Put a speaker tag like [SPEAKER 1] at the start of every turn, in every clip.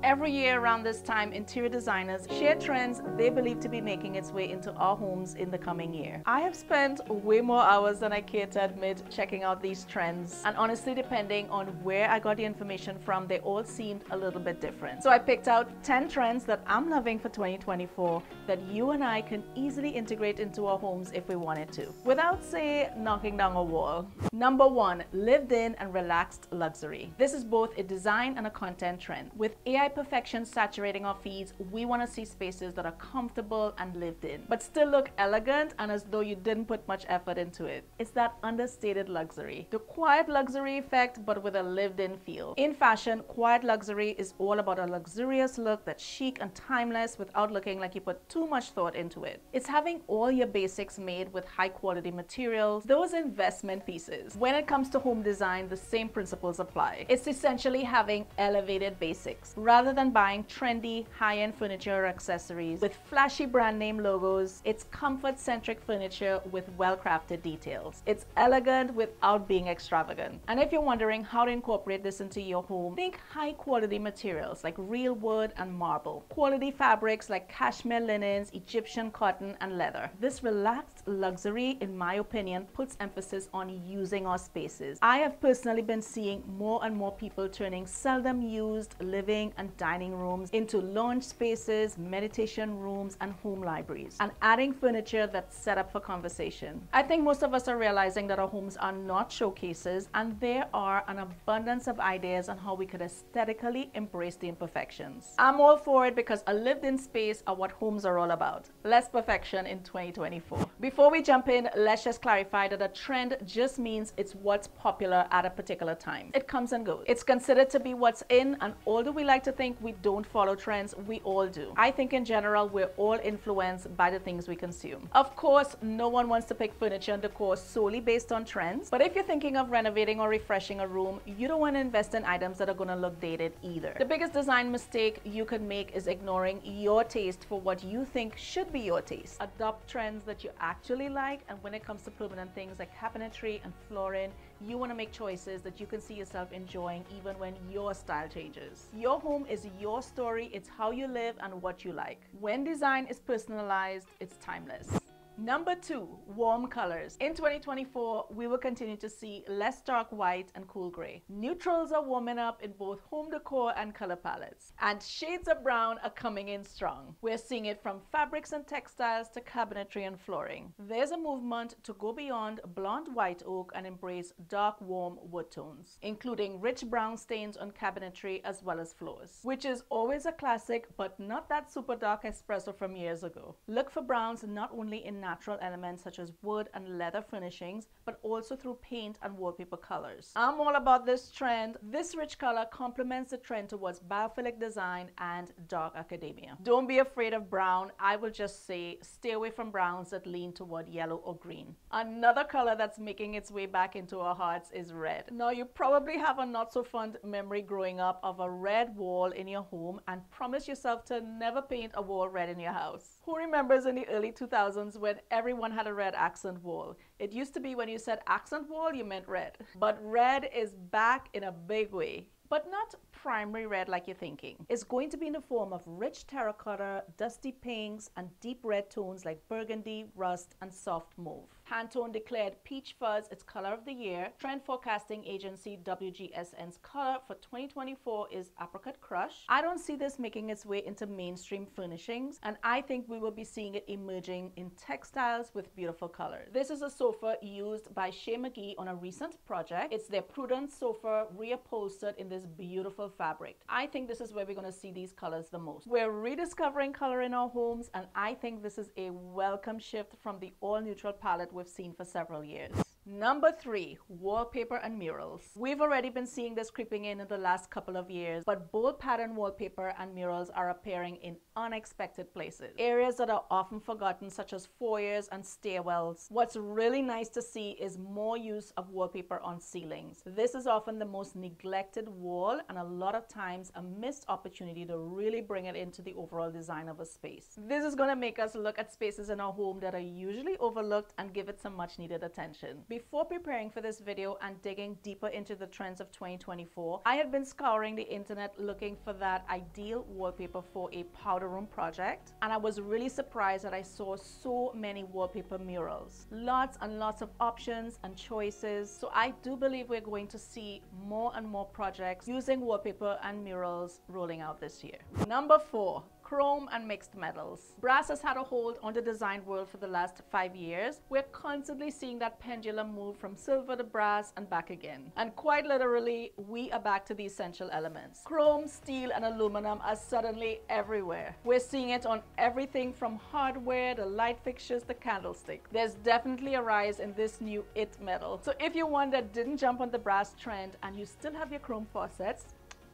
[SPEAKER 1] Every year around this time, interior designers share trends they believe to be making its way into our homes in the coming year. I have spent way more hours than I care to admit checking out these trends, and honestly, depending on where I got the information from, they all seemed a little bit different. So I picked out 10 trends that I'm loving for 2024 that you and I can easily integrate into our homes if we wanted to, without, say, knocking down a wall. Number 1, lived in and relaxed luxury. This is both a design and a content trend. With AI perfection saturating our feeds, we want to see spaces that are comfortable and lived in, but still look elegant and as though you didn't put much effort into it. It's that understated luxury. The quiet luxury effect, but with a lived-in feel. In fashion, quiet luxury is all about a luxurious look that's chic and timeless without looking like you put too much thought into it. It's having all your basics made with high-quality materials, those investment pieces. When it comes to home design, the same principles apply. It's essentially having elevated basics, rather than buying trendy, high-end furniture or accessories with flashy brand name logos. It's comfort-centric furniture with well-crafted details. It's elegant without being extravagant. And if you're wondering how to incorporate this into your home, think high-quality materials like real wood and marble, quality fabrics like cashmere linens, Egyptian cotton, and leather. This relaxed luxury, in my opinion, puts emphasis on using our spaces. I have personally been seeing more and more people turning seldom used living and dining rooms into lounge spaces, meditation rooms, and home libraries, and adding furniture that's set up for conversation. I think most of us are realizing that our homes are not showcases, and there are an abundance of ideas on how we could aesthetically embrace the imperfections. I'm all for it because a lived-in space are what homes are all about. Less perfection in 2024. Before we jump in, let's just clarify that a trend just means it's what's popular at a particular time. It comes and goes. It's considered to be what's in, and although we like to think we don't follow trends, we all do. I think in general, we're all influenced by the things we consume. Of course, no one wants to pick furniture and decor solely based on trends, but if you're thinking of renovating or refreshing a room, you don't want to invest in items that are going to look dated either. The biggest design mistake you could make is ignoring your taste for what you think should be your taste. Adopt trends that you actually like, and when it comes to permanent things like cabinetry and flooring, you want to make choices that you can see yourself enjoying even when your style changes. Your home is your story. It's how you live and what you like. When design is personalized, it's timeless. Number 2, warm colors. In 2024, we will continue to see less dark white and cool gray. Neutrals are warming up in both home decor and color palettes, and shades of brown are coming in strong. We're seeing it from fabrics and textiles to cabinetry and flooring. There's a movement to go beyond blonde white oak and embrace dark warm wood tones, including rich brown stains on cabinetry as well as floors, which is always a classic, but not that super dark espresso from years ago. Look for browns not only in natural elements such as wood and leather furnishings, but also through paint and wallpaper colors. I'm all about this trend. This rich color complements the trend towards biophilic design and dark academia. Don't be afraid of brown. I will just say stay away from browns that lean toward yellow or green. Another color that's making its way back into our hearts is red. Now, you probably have a not so fond memory growing up of a red wall in your home and promise yourself to never paint a wall red in your house. Who remembers in the early 2000s when everyone had a red accent wall? It used to be when you said accent wall, you meant red. But red is back in a big way. But not primary red like you're thinking. It's going to be in the form of rich terracotta, dusty pinks, and deep red tones like burgundy, rust, and soft mauve. Pantone declared peach fuzz its color of the year. Trend forecasting agency WGSN's color for 2024 is apricot crush. I don't see this making its way into mainstream furnishings, and I think we will be seeing it emerging in textiles with beautiful colors. This is a sofa used by Shea McGee on a recent project. It's their Prudence sofa reupholstered in this beautiful fabric. I think this is where we're going to see these colors the most. We're rediscovering color in our homes, and I think this is a welcome shift from the all-neutral palette we've seen for several years. Number 3, wallpaper and murals. We've already been seeing this creeping in the last couple of years, but bold pattern wallpaper and murals are appearing in unexpected places. Areas that are often forgotten, such as foyers and stairwells. What's really nice to see is more use of wallpaper on ceilings. This is often the most neglected wall, and a lot of times a missed opportunity to really bring it into the overall design of a space. This is going to make us look at spaces in our home that are usually overlooked and give it some much needed attention. Before preparing for this video and digging deeper into the trends of 2024, I had been scouring the internet looking for that ideal wallpaper for a powder room project, and I was really surprised that I saw so many wallpaper murals. Lots and lots of options and choices, so I do believe we're going to see more and more projects using wallpaper and murals rolling out this year. Number 4. Chrome and mixed metals. Brass has had a hold on the design world for the last 5 years. We're constantly seeing that pendulum move from silver to brass and back again. And quite literally, we are back to the essential elements. Chrome, steel, and aluminum are suddenly everywhere. We're seeing it on everything from hardware, the light fixtures, the candlestick. There's definitely a rise in this new it metal. So if you're one that didn't jump on the brass trend and you still have your chrome faucets,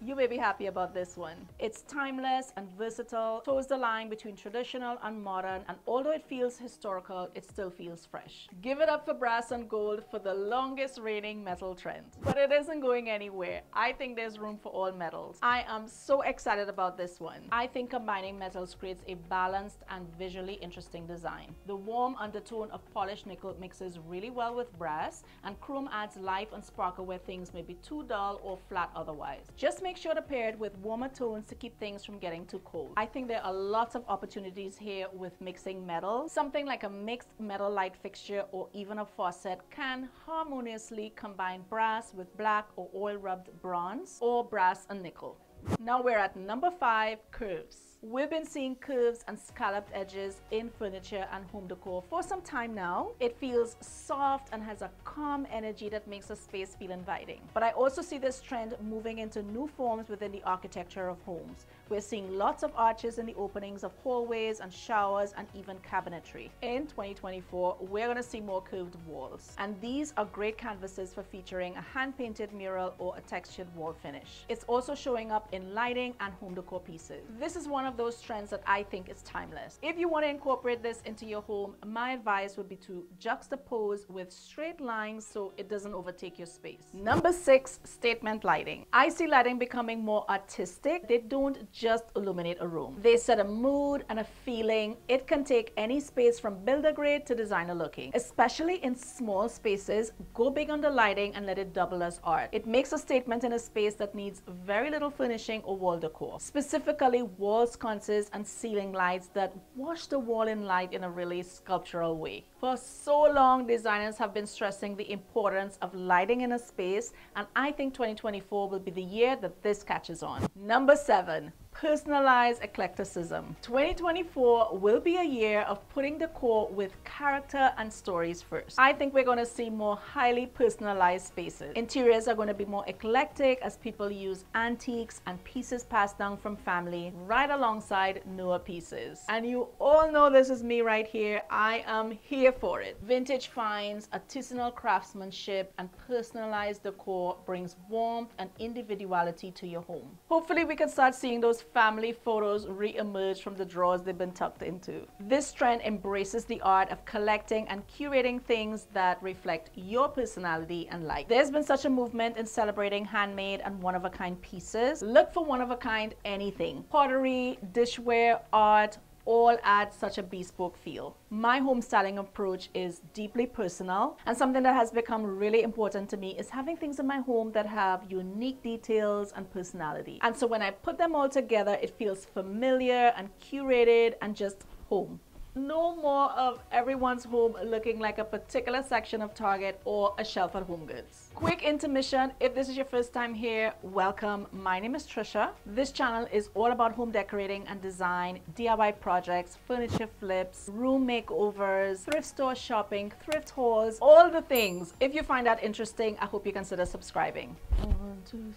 [SPEAKER 1] you may be happy about this one. It's timeless and versatile, toes the line between traditional and modern, and although it feels historical, it still feels fresh. Give it up for brass and gold for the longest reigning metal trend. But it isn't going anywhere. I think there's room for all metals. I am so excited about this one. I think combining metals creates a balanced and visually interesting design. The warm undertone of polished nickel mixes really well with brass, and chrome adds life and sparkle where things may be too dull or flat otherwise. Just make sure to pair it with warmer tones to keep things from getting too cold. I think there are lots of opportunities here with mixing metals. Something like a mixed metal light fixture or even a faucet can harmoniously combine brass with black or oil rubbed bronze or brass and nickel. Now we're at number 5, curves. We've been seeing curves and scalloped edges in furniture and home decor for some time now. It feels soft and has a calm energy that makes a space feel inviting. But I also see this trend moving into new forms within the architecture of homes. We're seeing lots of arches in the openings of hallways and showers and even cabinetry. In 2024, we're going to see more curved walls. And these are great canvases for featuring a hand-painted mural or a textured wall finish. It's also showing up in lighting and home decor pieces. This is one of those trends that I think is timeless. If you want to incorporate this into your home, my advice would be to juxtapose with straight lines so it doesn't overtake your space. Number 6, statement lighting. I see lighting becoming more artistic. They don't just illuminate a room. They set a mood and a feeling. It can take any space from builder grade to designer looking. Especially in small spaces, go big on the lighting and let it double as art. It makes a statement in a space that needs very little furnishing or wall decor. Specifically wall sconces and ceiling lights that wash the wall in light in a really sculptural way. For so long, designers have been stressing the importance of lighting in a space, and I think 2024 will be the year that this catches on. Number 7. Personalize Eclecticism. 2024 will be a year of putting decor with character and stories first. I think we're going to see more highly personalized spaces. Interiors are going to be more eclectic as people use antiques and pieces passed down from family right alongside newer pieces. And you all know this is me right here. I am here for it. Vintage finds, artisanal craftsmanship, and personalized decor brings warmth and individuality to your home. Hopefully we can start seeing those family photos re-emerge from the drawers they've been tucked into. This trend embraces the art of collecting and curating things that reflect your personality and life. There's been such a movement in celebrating handmade and one-of-a-kind pieces. Look for one-of-a-kind anything. Pottery, dishware, art, all add such a bespoke feel. My home styling approach is deeply personal, and something that has become really important to me is having things in my home that have unique details and personality. And so when I put them all together, it feels familiar and curated and just home. No more of everyone's home looking like a particular section of Target or a shelf at Home Goods. Quick intermission. If this is your first time here, welcome. My name is Tricia. This channel is all about home decorating and design, DIY projects, furniture flips, room makeovers, thrift store shopping, thrift hauls, all the things. If you find that interesting, I hope you consider subscribing. 1, 2, 3,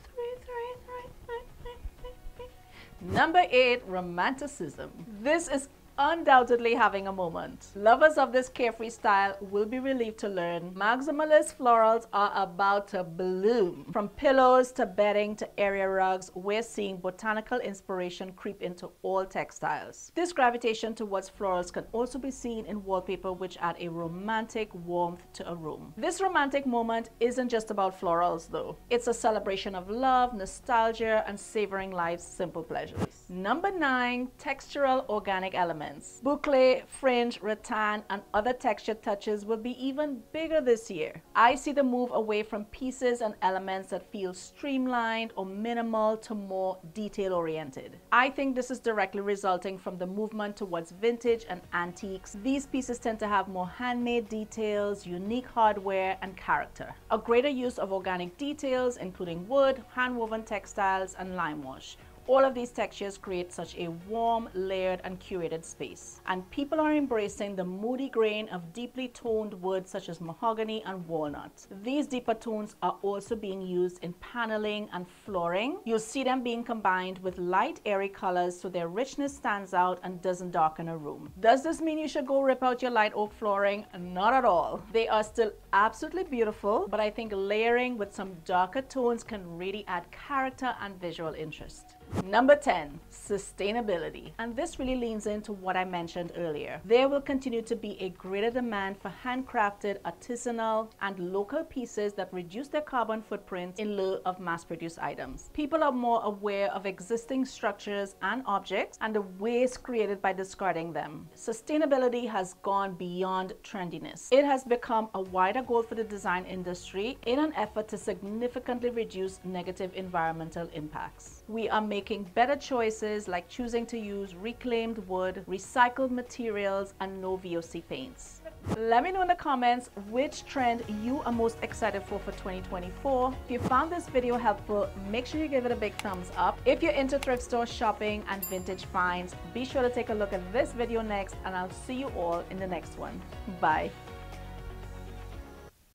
[SPEAKER 1] 3. Number 8, Romanticism. This is undoubtedly having a moment. Lovers of this carefree style will be relieved to learn maximalist florals are about to bloom. From pillows to bedding to area rugs, we're seeing botanical inspiration creep into all textiles. This gravitation towards florals can also be seen in wallpaper, which add a romantic warmth to a room. This romantic moment isn't just about florals though. It's a celebration of love, nostalgia, and savoring life's simple pleasures. Number 9, textural organic elements. elements. Boucle, fringe, rattan, and other textured touches will be even bigger this year. I see the move away from pieces and elements that feel streamlined or minimal to more detail-oriented. I think this is directly resulting from the movement towards vintage and antiques. These pieces tend to have more handmade details, unique hardware, and character. A greater use of organic details, including wood, hand-woven textiles, and lime wash. All of these textures create such a warm, layered, and curated space. And people are embracing the moody grain of deeply toned wood such as mahogany and walnut. These deeper tones are also being used in paneling and flooring. You'll see them being combined with light, airy colors so their richness stands out and doesn't darken a room. Does this mean you should go rip out your light oak flooring? Not at all. They are still absolutely beautiful, but I think layering with some darker tones can really add character and visual interest. Number 10, sustainability. And this really leans into what I mentioned earlier. There will continue to be a greater demand for handcrafted, artisanal, and local pieces that reduce their carbon footprint in lieu of mass-produced items. People are more aware of existing structures and objects and the waste created by discarding them. Sustainability has gone beyond trendiness. It has become a wider goal for the design industry in an effort to significantly reduce negative environmental impacts. We are making better choices like choosing to use reclaimed wood, recycled materials, and no VOC paints. Let me know in the comments which trend you are most excited for 2024. If you found this video helpful, make sure you give it a big thumbs up. If you're into thrift store shopping and vintage finds, be sure to take a look at this video next, and I'll see you all in the next one. Bye.